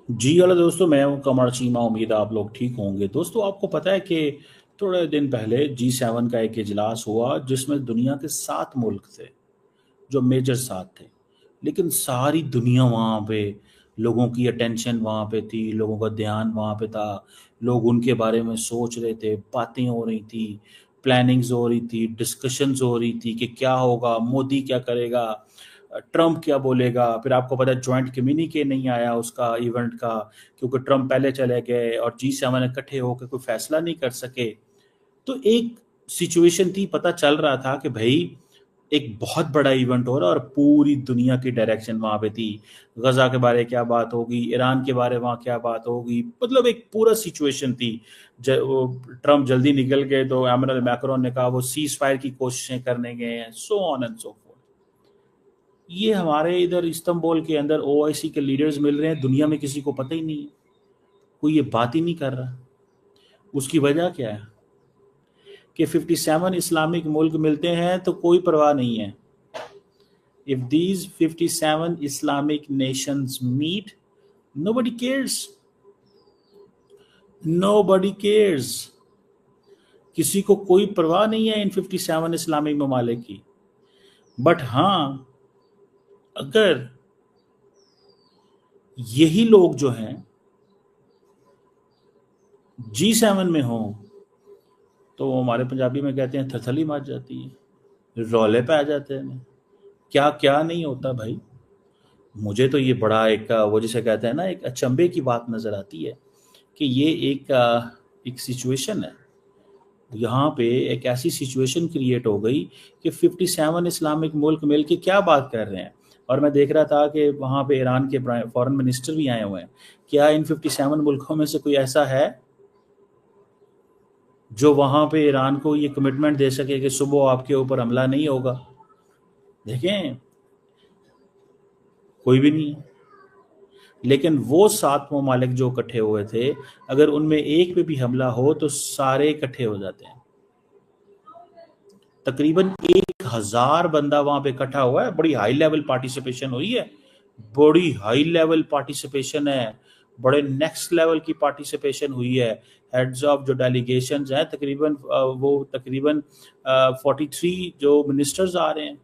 जी hello दोस्तों, मैं हूं कमर चीमा। उम्मीद है आप लोग ठीक होंगे। दोस्तों, आपको पता है कि थोड़े दिन पहले G7 का एक इजलास हुआ जिसमें दुनिया के 7 मुल्क थे, जो मेजर 7 थे। लेकिन सारी दुनिया वहाँ पे, लोगों की अटेंशन वहाँ पे थी, लोगों का ध्यान वहाँ पे था। लोग उनके बारे में सोच रहे थे, बातें हो रही थी, प्लानिंग्स हो रही थी, डिस्कशंस हो रही थी कि क्या होगा, मोदी क्या करेगा, ट्रम्प क्या बोलेगा। फिर आपको पता है जॉइंट कम्युनिके नहीं आया उसका इवेंट का, क्योंकि ट्रम्प पहले चले गए और G7 इकट्ठे होकर कोई फैसला नहीं कर सके। तो एक सिचुएशन थी, पता चल रहा था कि भाई एक बहुत बड़ा इवेंट हो रहा है और पूरी दुनिया की डायरेक्शन वहां पे थी। गजा के बारे में क्या बात होगी, ईरान के बारे में वहां क्या बात होगी, मतलब एक पूरा सिचुएशन थी। ट्रम्प जल्दी निकल गए तो एमरल मैक्रोन ने कहा वो सीज फायर की कोशिशें करने गए हैं, so on and so fourth. ये हमारे इधर इस्तांबुल के अंदर ओआईसी के लीडर्स मिल रहे हैं, दुनिया में किसी को पता ही नहीं है, कोई ये बात ही नहीं कर रहा। उसकी वजह क्या है कि 57 इस्लामिक मुल्क मिलते हैं तो कोई परवाह नहीं है। If these 57 Islamic nations meet, nobody cares. Nobody cares. किसी को कोई परवाह नहीं है इन 57 इस्लामिक ममालिक की। बट हाँ, अगर यही लोग जो हैं G7 में हों, तो वो हमारे पंजाबी में कहते हैं थथली मच जाती है, रौले पे आ जाते हैं। क्या क्या नहीं होता भाई। मुझे तो ये बड़ा एक वो जिसे कहते हैं ना, एक अचंभे की बात नजर आती है कि ये एक सिचुएशन है। यहाँ पे एक ऐसी सिचुएशन क्रिएट हो गई कि 57 इस्लामिक मुल्क मिल के क्या बात कर रहे हैं। और मैं देख रहा था कि वहाँ पे ईरान के फॉरेन मिनिस्टर भी आए हुए हैं। क्या इन 57 मुल्कों में से कोई ऐसा है जो वहाँ पे ईरान को ये कमिटमेंट दे सके कि सुबह आपके ऊपर हमला नहीं होगा? देखें, कोई भी नहीं है। लेकिन वो 7 ममालिक जो इकट्ठे हुए थे, अगर उनमें एक पे भी हमला हो तो सारे इकट्ठे हो जाते हैं। तकरीबन 1,000 बंदा वहां पे इकट्ठा हुआ है। बड़ी हाई लेवल पार्टिसिपेशन हुई है, बड़ी हाई लेवल पार्टिसिपेशन है, बड़े नेक्स्ट लेवल की पार्टिसिपेशन हुई है। हेड्स ऑफ जो डेलीगेशंस हैं, तकरीबन 43 जो मिनिस्टर्स आ रहे हैं,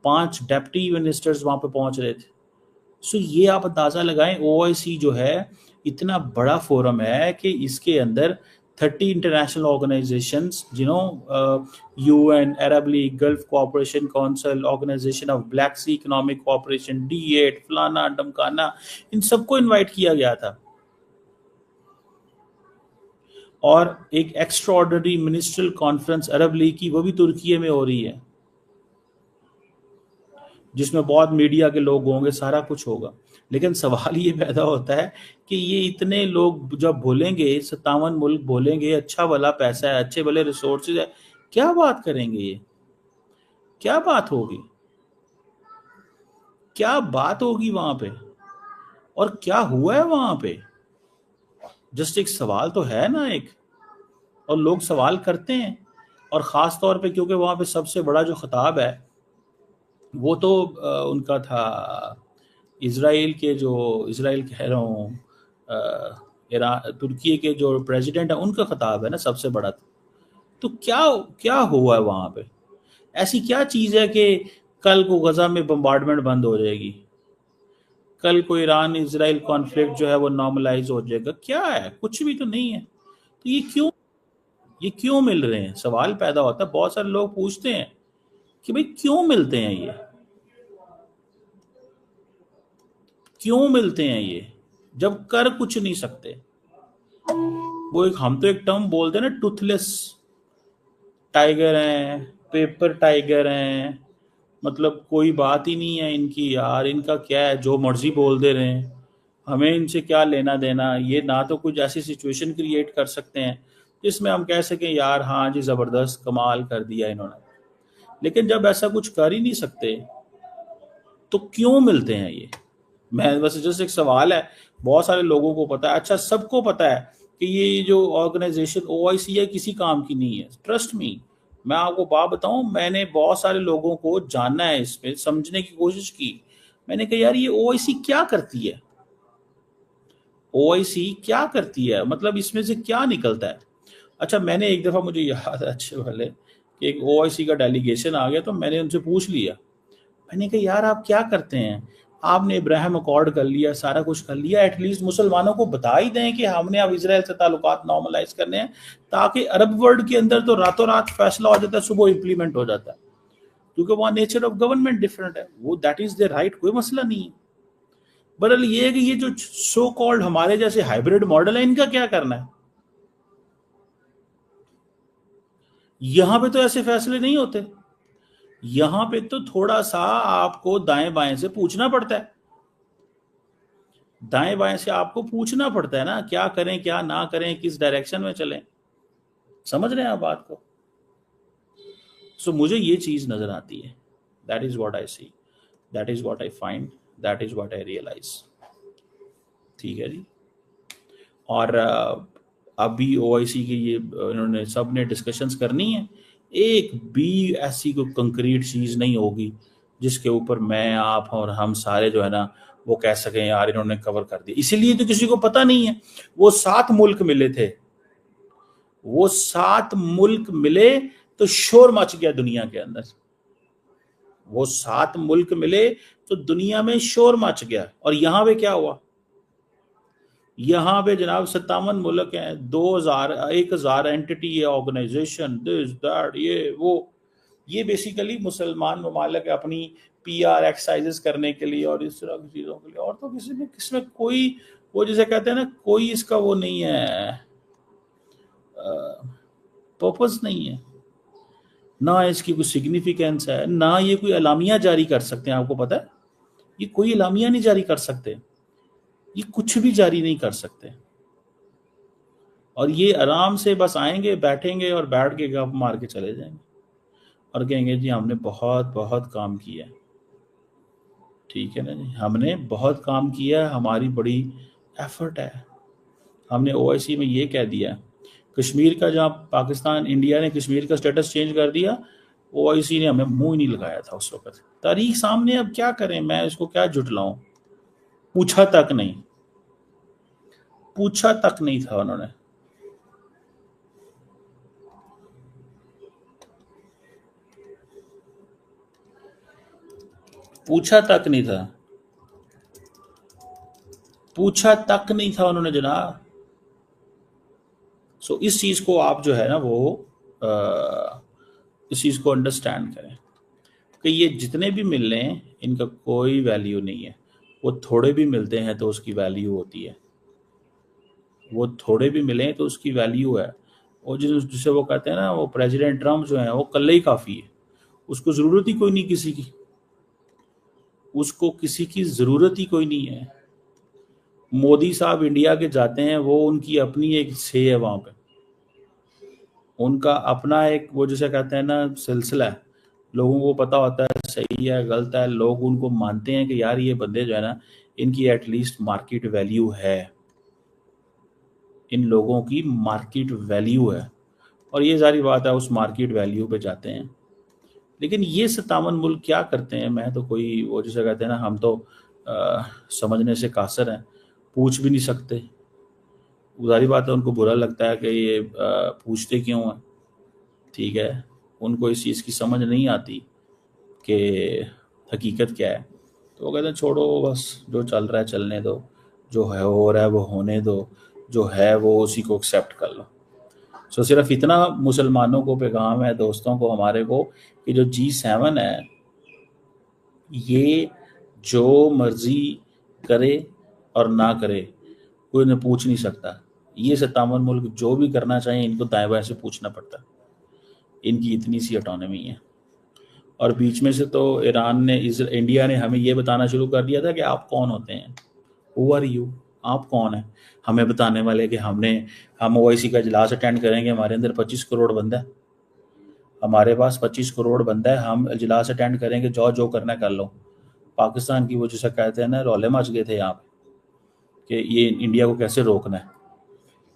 5 डेप्टी मिनिस्टर्स वहां पे पहुंच रहे थे। सो ये आप अंदाजा लगाएं, ओआईसी जो है इतना बड़ा फोरम है कि इसके अंदर 30 international organisations, UN, Arab league, gulf cooperation council, organisation of black sea economic cooperation, D8, फलाना डमकाना, इन सबको इनवाइट किया गया था। और एक एक्स्ट्रा ऑर्डिनरी मिनिस्ट्रियल कॉन्फ्रेंस अरब लीग की, वो भी तुर्की में हो रही है, जिसमें बहुत मीडिया के लोग होंगे, सारा कुछ होगा। लेकिन सवाल ये पैदा होता है कि ये इतने लोग जब बोलेंगे, 57 मुल्क बोलेंगे, अच्छा भला पैसा है, अच्छे भले रिसोर्सेज है, क्या बात करेंगे ये? क्या बात होगी? क्या बात होगी वहां पे? और क्या हुआ है वहां पे? जस्ट एक सवाल तो है ना एक। और लोग सवाल करते हैं। और ख़ास तौर पे क्योंकि वहाँ पे सबसे बड़ा जो ख़िताब है वो तो उनका था, इसराइल कह रहा हूँ, ईरान, तुर्की के जो प्रेसिडेंट है उनका ख़िताब है ना सबसे बड़ा। तो क्या क्या हुआ है वहाँ पे? ऐसी क्या चीज़ है कि कल को गजा में बम्बार्डमेंट बंद हो जाएगी, कल को ईरान इसराइल कॉन्फ्लिक्ट जो है वो नॉर्मलाइज हो जाएगा? क्या है? कुछ भी तो नहीं है। तो ये क्यों मिल रहे हैं? सवाल पैदा होता है। बहुत सारे लोग पूछते हैं कि भाई क्यों मिलते हैं ये, क्यों मिलते हैं ये जब कर कुछ नहीं सकते? वो एक, हम तो एक टर्म बोलते हैं ना, टूथलेस टाइगर हैं, पेपर टाइगर हैं। मतलब कोई बात ही नहीं है इनकी यार, इनका क्या है, जो मर्जी बोल दे रहे हैं, हमें इनसे क्या लेना देना। ये ना तो कुछ ऐसी सिचुएशन क्रिएट कर सकते हैं जिसमें हम कह सकें यार हाँ जी जबरदस्त कमाल कर दिया इन्होंने। लेकिन जब ऐसा कुछ कर ही नहीं सकते तो क्यों मिलते हैं ये? मैं बस जस्ट एक सवाल है। बहुत सारे लोगों को पता है, अच्छा सबको पता है कि ये जो ऑर्गेनाइजेशन ओआईसी है किसी काम की नहीं है। ट्रस्ट मी, मैं आपको बात बताऊं, मैंने बहुत सारे लोगों को जानना है, इसमें समझने की कोशिश की। मैंने कहा यार ये ओआईसी क्या करती है? ओआईसी क्या करती है, मतलब इसमें से क्या निकलता है। अच्छा, मैंने एक दफ़ा, मुझे याद है अच्छे वाले, कि एक ओआईसी का डेलीगेशन आ गया, तो मैंने उनसे पूछ लिया, मैंने कहा यार आप क्या करते हैं, आपने इब्राहिम अकॉर्ड कर लिया, सारा कुछ कर लिया, एटलीस्ट मुसलमानों को बता ही दें कि हमने अब इसराइल से ताल्लुकात नॉर्मलाइज करने हैं, ताकि अरब वर्ल्ड के अंदर तो रातों रात फैसला हो जाता है, सुबह इंप्लीमेंट हो जाता है, क्योंकि वहाँ नेचर ऑफ गवर्नमेंट डिफरेंट है, वो दैट इज द राइट, कोई मसला नहीं है। बहरहाल ये है कि ये जो सो कॉल्ड हमारे जैसे हाइब्रिड मॉडल है, इनका क्या करना है। यहां पे तो ऐसे फैसले नहीं होते, यहां पे तो थोड़ा सा आपको दाएं बाएं से पूछना पड़ता है, दाएं बाएं से आपको पूछना पड़ता है ना, क्या करें क्या ना करें, किस डायरेक्शन में चलें। समझ रहे हैं आप बात को। सो मुझे ये चीज नजर आती है, that is what I see, that is what I find, that is what I realise. ठीक है जी। और अभी ओआईसी की ये इन्होंने सब ने डिस्कशंस करनी है, एक भी ऐसी कोई कंक्रीट चीज नहीं होगी जिसके ऊपर मैं आप और हम सारे जो है ना वो कह सकें यार इन्होंने कवर कर दिया। इसीलिए तो किसी को पता नहीं है। वो 7 मुल्क मिले थे, वो 7 मुल्क मिले तो शोर मच गया दुनिया के अंदर, वो 7 मुल्क मिले तो दुनिया में शोर मच गया। और यहां पे क्या हुआ, यहाँ पे जनाब 57 मुल्क हैं, 2000 1000 एंटिटी है, ऑर्गेनाइजेशन, दिस दैट ये वो, ये बेसिकली मुसलमान ममालिक अपनी पीआर एक्सरसाइजेस करने के लिए और इस तरह की चीज़ों के लिए, और तो किसी में किसमें कोई वो जिसे कहते हैं ना, कोई इसका वो नहीं है, पर्पस नहीं है, ना इसकी कोई सिग्निफिकेंस है, ना ये कोई अलामिया जारी कर सकते हैं। आपको पता है ये कोई अलामिया नहीं जारी कर सकते, ये कुछ भी जारी नहीं कर सकते। और ये आराम से बस आएंगे, बैठेंगे और बैठ के गप मार के चले जाएंगे और कहेंगे जी हमने बहुत बहुत काम किया है। ठीक है ना जी, हमने बहुत काम किया है, हमारी बड़ी एफर्ट है। हमने ओआईसी में ये कह दिया, कश्मीर का जहाँ पाकिस्तान इंडिया ने कश्मीर का स्टेटस चेंज कर दिया, ओआईसी ने हमें मुंह ही नहीं लगाया था उस वक्त। तारीख सामने, अब क्या करें, मैं इसको क्या जुटलाऊं। पूछा तक नहीं, पूछा तक नहीं था उन्होंने। पूछा तक नहीं था, पूछा तक नहीं था उन्होंने जनाब। सो इस चीज को आप जो है ना वो इस चीज को अंडरस्टैंड करें कि ये जितने भी मिल रहे हैं इनका कोई वैल्यू नहीं है। वो थोड़े भी मिलते हैं तो उसकी वैल्यू होती है, वो थोड़े भी मिले तो उसकी वैल्यू है। और जिसे वो कहते हैं ना, वो प्रेसिडेंट ट्रम्प जो है वो कल्ले ही काफ़ी है, उसको ज़रूरत ही कोई नहीं किसी की, उसको किसी की ज़रूरत ही कोई नहीं है। मोदी साहब इंडिया के जाते हैं, वो उनकी अपनी एक से है वहाँ पे, उनका अपना एक वो जिसे कहते हैं ना सिलसिला है, लोगों को पता होता है सही है गलत है, लोग उनको मानते हैं कि यार ये बंदे जो है ना इनकी एटलीस्ट मार्केट वैल्यू है, इन लोगों की मार्केट वैल्यू है। और ये सारी बात है, उस मार्केट वैल्यू पे जाते हैं। लेकिन ये 57 मुल्क क्या करते हैं, मैं तो कोई वो जिसे कहते हैं ना, हम तो समझने से कासर हैं, पूछ भी नहीं सकते। उधारी बात है, उनको बुरा लगता है कि ये पूछते क्यों हैं। ठीक है, उनको इस चीज़ की समझ नहीं आती कि हकीकत क्या है, तो वो कहते हैं छोड़ो बस, जो चल रहा है चलने दो, जो है हो रहा है वो होने दो, जो है वो उसी को एक्सेप्ट कर लो। सो सिर्फ इतना मुसलमानों को पैगाम है, दोस्तों को हमारे को, कि जो G7 है ये जो मर्जी करे और ना करे, कोई ने पूछ नहीं सकता। ये 57 मुल्क जो भी करना चाहिए इनको दाएं बाएं से पूछना पड़ता है, इनकी इतनी सी ऑटोनॉमी है। और बीच में से तो ईरान ने इंडिया ने हमें ये बताना शुरू कर दिया था कि आप कौन होते हैं, हु आर यू, आप कौन है हमें बताने वाले कि हम ओआईसी का इजलास अटेंड करेंगे, हमारे अंदर 25 करोड़ बंदा है, हमारे पास 25 करोड़ बंदा है, हम इजलास अटेंड करेंगे, जो करना है कर लो। पाकिस्तान की वो जैसा कहते हैं ना, रौले मच गए थे यहाँ पे कि ये इंडिया को कैसे रोकना है।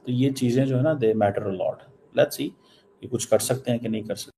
तो ये चीज़ें जो है ना दे matter a lot. Let's see ये कुछ कर सकते हैं कि नहीं कर सकते।